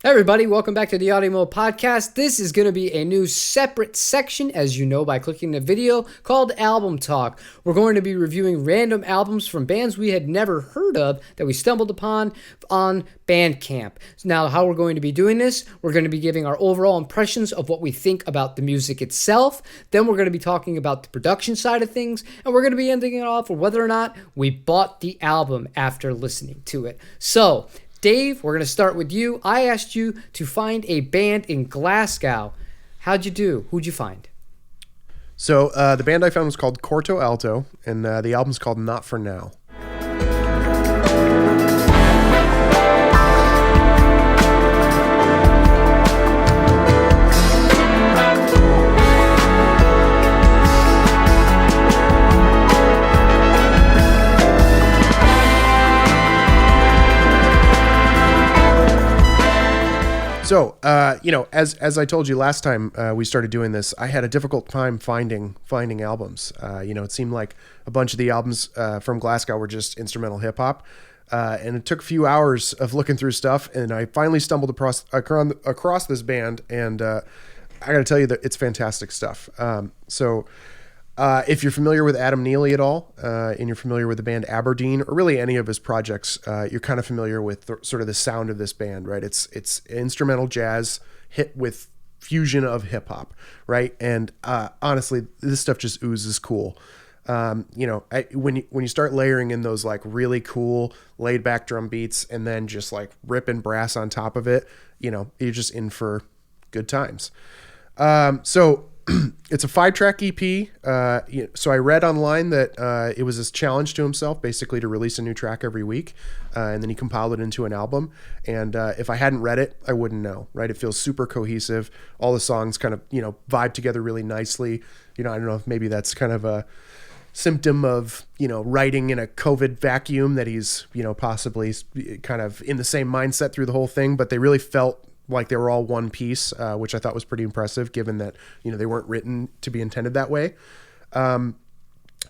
Hey everybody, welcome back to the Audiomo podcast. This is going to be a new separate section, as you know by clicking the video, called Album Talk. We're going to be reviewing random albums from bands we had never heard of that we stumbled upon on Bandcamp. Now, how we're going to be doing this, we're going to be giving our overall impressions of what we think about the music itself. Then we're going to be talking about the production side of things, and we're going to be ending it off with whether or not we bought the album after listening to it. So, Dave, we're going to start with you. I asked you to find a band in Glasgow. How'd you do? Who'd you find? So the band I found was called Corto Alto, and the album's called Not For Now. So, as I told you last time we started doing this, I had a difficult time finding albums. It seemed like a bunch of the albums from Glasgow were just instrumental hip hop, and it took a few hours of looking through stuff, and I finally stumbled across this band, and I got to tell you that it's fantastic stuff. If you're familiar with Adam Neely at all, and you're familiar with the band Aberdeen, or really any of his projects, you're kind of familiar with sort of the sound of this band, right? It's instrumental jazz hit with fusion of hip hop, right? And honestly, this stuff just oozes cool. When you start layering in those like really cool laid back drum beats and then just like ripping brass on top of it, you're just in for good times. It's a 5-track EP. So I read online that it was this challenge to himself, basically to release a new track every week, and then he compiled it into an album. And if I hadn't read it, I wouldn't know, right? It feels super cohesive. All the songs kind of, vibe together really nicely. I don't know if maybe that's kind of a symptom of, writing in a COVID vacuum, that he's, possibly kind of in the same mindset through the whole thing, but they really felt like they were all one piece, which I thought was pretty impressive, given that, they weren't written to be intended that way. But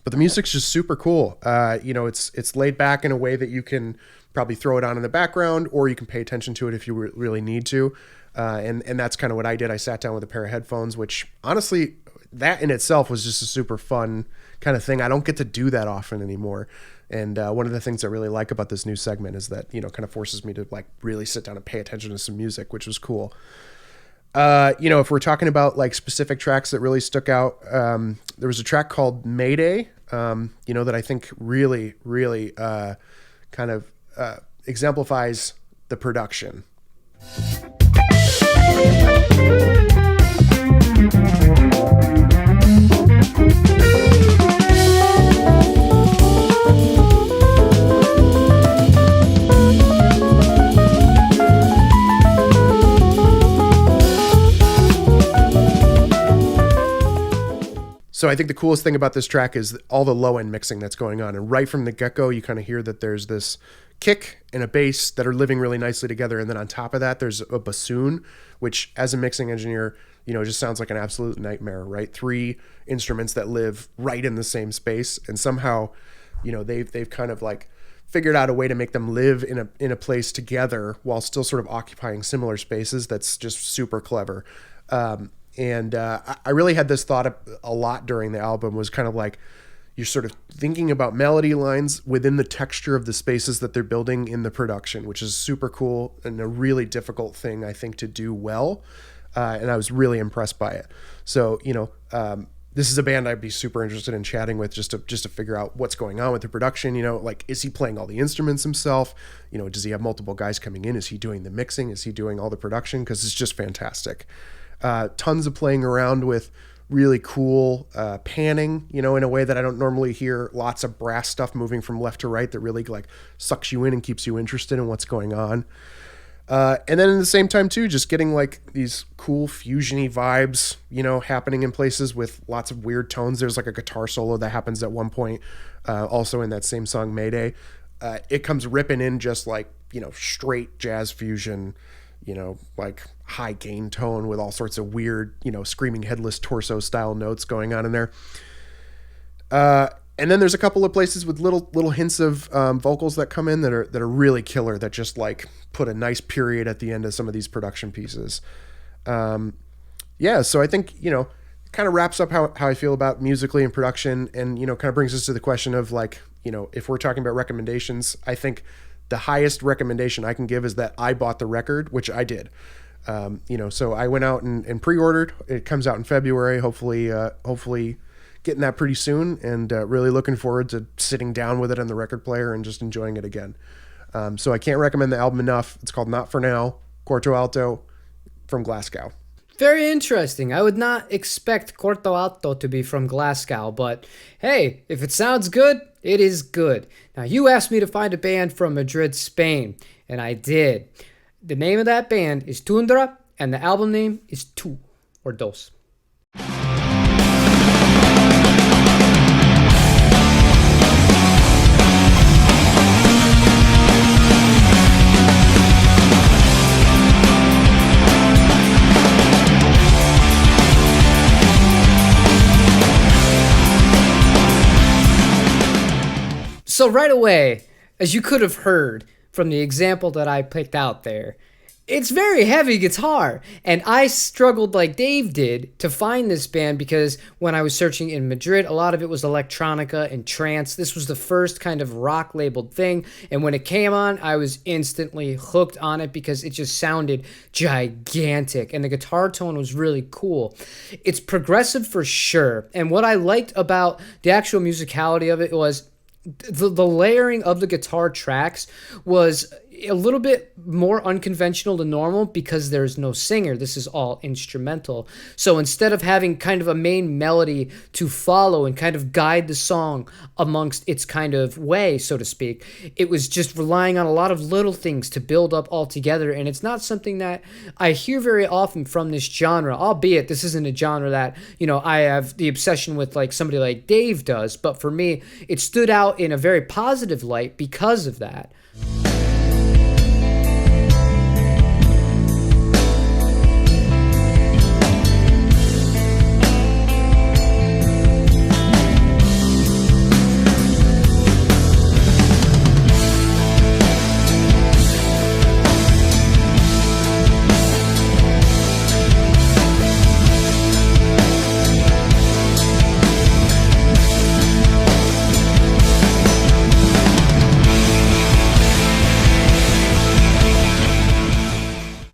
the music's just super cool. It's laid back in a way that you can probably throw it on in the background, or you can pay attention to it if you really need to. And that's kind of what I did. I sat down with a pair of headphones, which honestly, that in itself was just a super fun kind of thing. I don't get to do that often anymore. And one of the things I really like about this new segment is that, kind of forces me to like really sit down and pay attention to some music, which was cool. If we're talking about like specific tracks that really stuck out, there was a track called Mayday, that I think really, really kind of exemplifies the production. So I think the coolest thing about this track is all the low end mixing that's going on. And right from the get-go, you kind of hear that there's this kick and a bass that are living really nicely together. And then on top of that, there's a bassoon, which as a mixing engineer, just sounds like an absolute nightmare, right? 3 instruments that live right in the same space. And somehow, they've kind of like figured out a way to make them live in a place together while still sort of occupying similar spaces. That's just super clever. And I really had this thought a lot during the album, was kind of like, you're sort of thinking about melody lines within the texture of the spaces that they're building in the production, which is super cool and a really difficult thing, I think, to do well. And I was really impressed by it. So, this is a band I'd be super interested in chatting with just to figure out what's going on with the production. Like, is he playing all the instruments himself? Does he have multiple guys coming in? Is he doing the mixing? Is he doing all the production? Because it's just fantastic. Tons of playing around with really cool panning, in a way that I don't normally hear. Lots of brass stuff moving from left to right that really like sucks you in and keeps you interested in what's going on. And then at the same time too, just getting like these cool fusion-y vibes, happening in places with lots of weird tones. There's like a guitar solo that happens at one point, also in that same song Mayday. It comes ripping in just like, straight jazz fusion, like high gain tone with all sorts of weird, screaming headless torso style notes going on in there. And then there's a couple of places with little hints of vocals that come in that are really killer, that just like put a nice period at the end of some of these production pieces. So I think, kind of wraps up how I feel about musically and production, and, kind of brings us to the question of like, if we're talking about recommendations, I think the highest recommendation I can give is that I bought the record, which I did. So I went out and pre-ordered. It comes out in February, hopefully getting that pretty soon, and really looking forward to sitting down with it on the record player and just enjoying it again. So I can't recommend the album enough. It's called Not For Now, Corto Alto from Glasgow. Very interesting. I would not expect Corto Alto to be from Glasgow, but hey, if it sounds good, it is good. Now, you asked me to find a band from Madrid, Spain, and I did. The name of that band is Toundra, and the album name is Two, or Dos. So right away, as you could have heard from the example that I picked out there, it's very heavy guitar. And I struggled like Dave did to find this band because when I was searching in Madrid, a lot of it was electronica and trance. This was the first kind of rock labeled thing. And when it came on, I was instantly hooked on it because it just sounded gigantic. And the guitar tone was really cool. It's progressive for sure. And what I liked about the actual musicality of it was the layering of the guitar tracks was a little bit more unconventional than normal because there's no singer. This is all instrumental. So instead of having kind of a main melody to follow and kind of guide the song amongst its kind of way, so to speak, it was just relying on a lot of little things to build up all together. And it's not something that I hear very often from this genre, albeit this isn't a genre that, I have the obsession with like somebody like Dave does. But for me, it stood out in a very positive light because of that.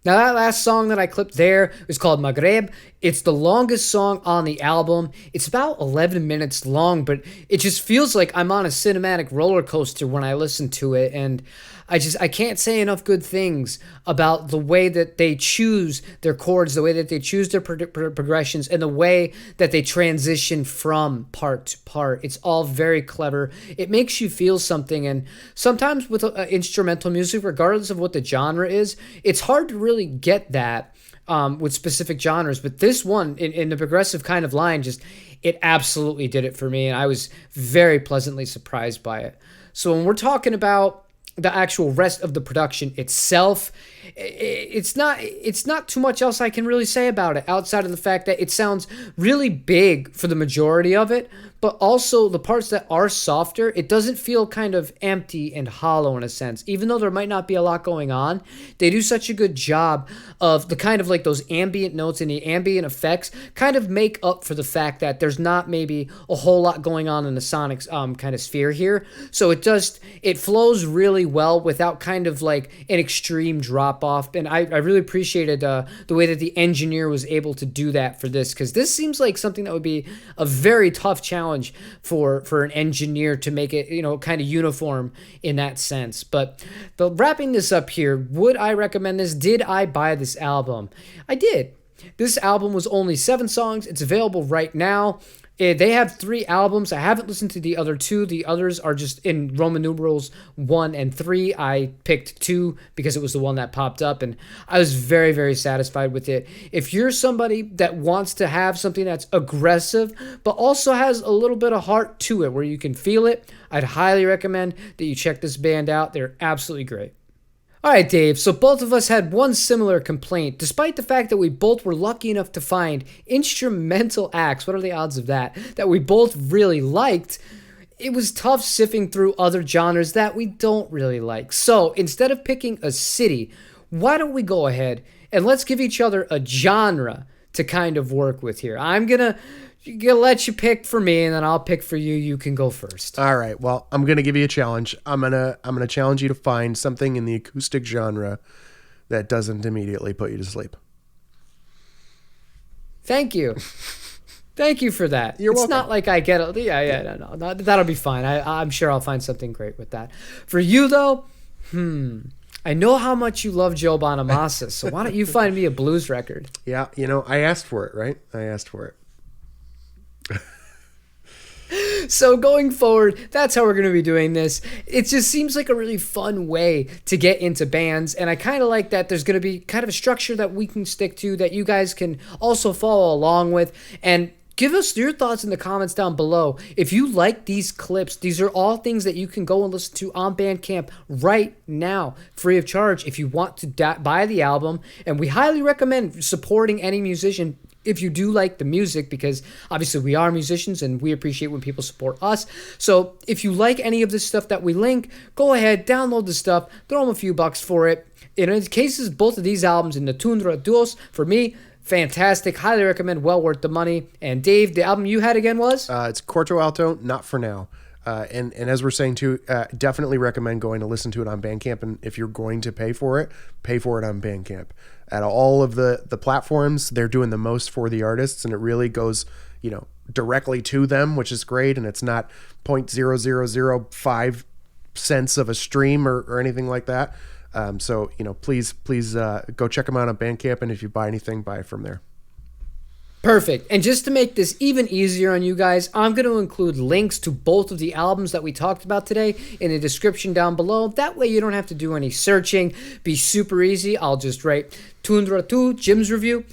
Now, that last song that I clipped there was called Maghreb. It's the longest song on the album. It's about 11 minutes long, but it just feels like I'm on a cinematic roller coaster when I listen to it. And I can't say enough good things about the way that they choose their chords, the way that they choose their progressions, and the way that they transition from part to part. It's all very clever. It makes you feel something. And sometimes with instrumental music, regardless of what the genre is, it's hard to really get that with specific genres. But this one, in the progressive kind of line, it absolutely did it for me. And I was very pleasantly surprised by it. So when we're talking about the actual rest of the production itself, it's not too much else I can really say about it outside of the fact that it sounds really big for the majority of it, but also the parts that are softer, it doesn't feel kind of empty and hollow in a sense. Even though there might not be a lot going on, they do such a good job of the kind of like those ambient notes and the ambient effects kind of make up for the fact that there's not maybe a whole lot going on in the sonic kind of sphere here. So it flows really well without kind of like an extreme drop off. And I really appreciated the way that the engineer was able to do that for this, because this seems like something that would be a very tough challenge for an engineer to make it, kind of uniform in that sense. But wrapping this up here, would I recommend this? Did I buy this album? I did. This album was only 7 songs. It's available right now. They have 3 albums. I haven't listened to the other 2. The others are just in Roman numerals 1 and 3. I picked 2 because it was the one that popped up, and I was very, very satisfied with it. If you're somebody that wants to have something that's aggressive, but also has a little bit of heart to it, where you can feel it, I'd highly recommend that you check this band out. They're absolutely great. All right, Dave, so both of us had one similar complaint, despite the fact that we both were lucky enough to find instrumental acts, what are the odds of that we both really liked. it was tough sifting through other genres that we don't really like. So instead of picking a city, why don't we go ahead and let's give each other a genre to kind of work with here. I'm gonna let you pick for me, and then I'll pick for you. You can go first. All right. Well, I'm gonna give you a challenge. I'm gonna challenge you to find something in the acoustic genre that doesn't immediately put you to sleep. Thank you. Thank you for that. You're it's welcome. not like I get it. Yeah, no, that'll be fine. I'm sure I'll find something great with that. For you, though, I know how much you love Joe Bonamassa, so why don't you find me a blues record? Yeah, I asked for it, right? I asked for it. So going forward, that's how we're going to be doing this. It just seems like a really fun way to get into bands, and I kind of like that there's going to be kind of a structure that we can stick to that you guys can also follow along with, and give us your thoughts in the comments down below. If you like these clips, these are all things that you can go and listen to on Bandcamp right now, free of charge, if you want to buy the album. And we highly recommend supporting any musician if you do like the music, because obviously we are musicians and we appreciate when people support us. So if you like any of this stuff that we link, go ahead, download the stuff, throw them a few bucks for it. In cases, both of these albums in the Toundra duos, for me, fantastic. Highly recommend. Well worth the money. And Dave, the album you had again was? It's Corto Alto, Not For Now. And as we're saying too, definitely recommend going to listen to it on Bandcamp. And if you're going to pay for it on Bandcamp. At all of the platforms, they're doing the most for the artists, and it really goes, directly to them, which is great. And it's not 0.0005 cents of a stream or anything like that. So please go check them out on Bandcamp, and if you buy anything, buy it from there. Perfect. And just to make this even easier on you guys, I'm going to include links to both of the albums that we talked about today in the description down below. That way you don't have to do any searching. Be super easy. I'll just write Toundra 2, Jim's review,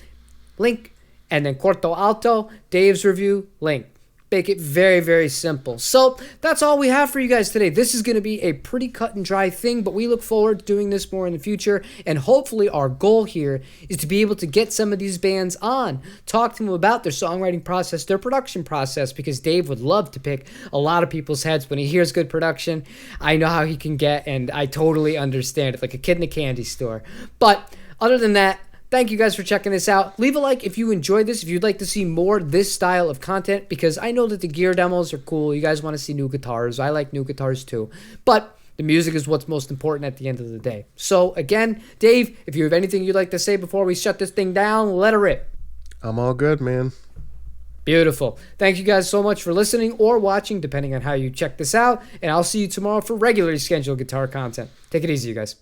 link, and then Corto Alto, Dave's review, link. Make it very, very simple. So that's all we have for you guys today. This is going to be a pretty cut and dry thing, but we look forward to doing this more in the future. And hopefully our goal here is to be able to get some of these bands on, talk to them about their songwriting process, their production process, because Dave would love to pick a lot of people's heads when he hears good production. I know how he can get, and I totally understand it, like a kid in a candy store. But other than that, thank you guys for checking this out. Leave a like if you enjoyed this, if you'd like to see more this style of content, because I know that the gear demos are cool. You guys want to see new guitars. I like new guitars too. But the music is what's most important at the end of the day. So again, Dave, if you have anything you'd like to say before we shut this thing down, let her rip. I'm all good, man. Beautiful. Thank you guys so much for listening or watching, depending on how you check this out. And I'll see you tomorrow for regularly scheduled guitar content. Take it easy, you guys.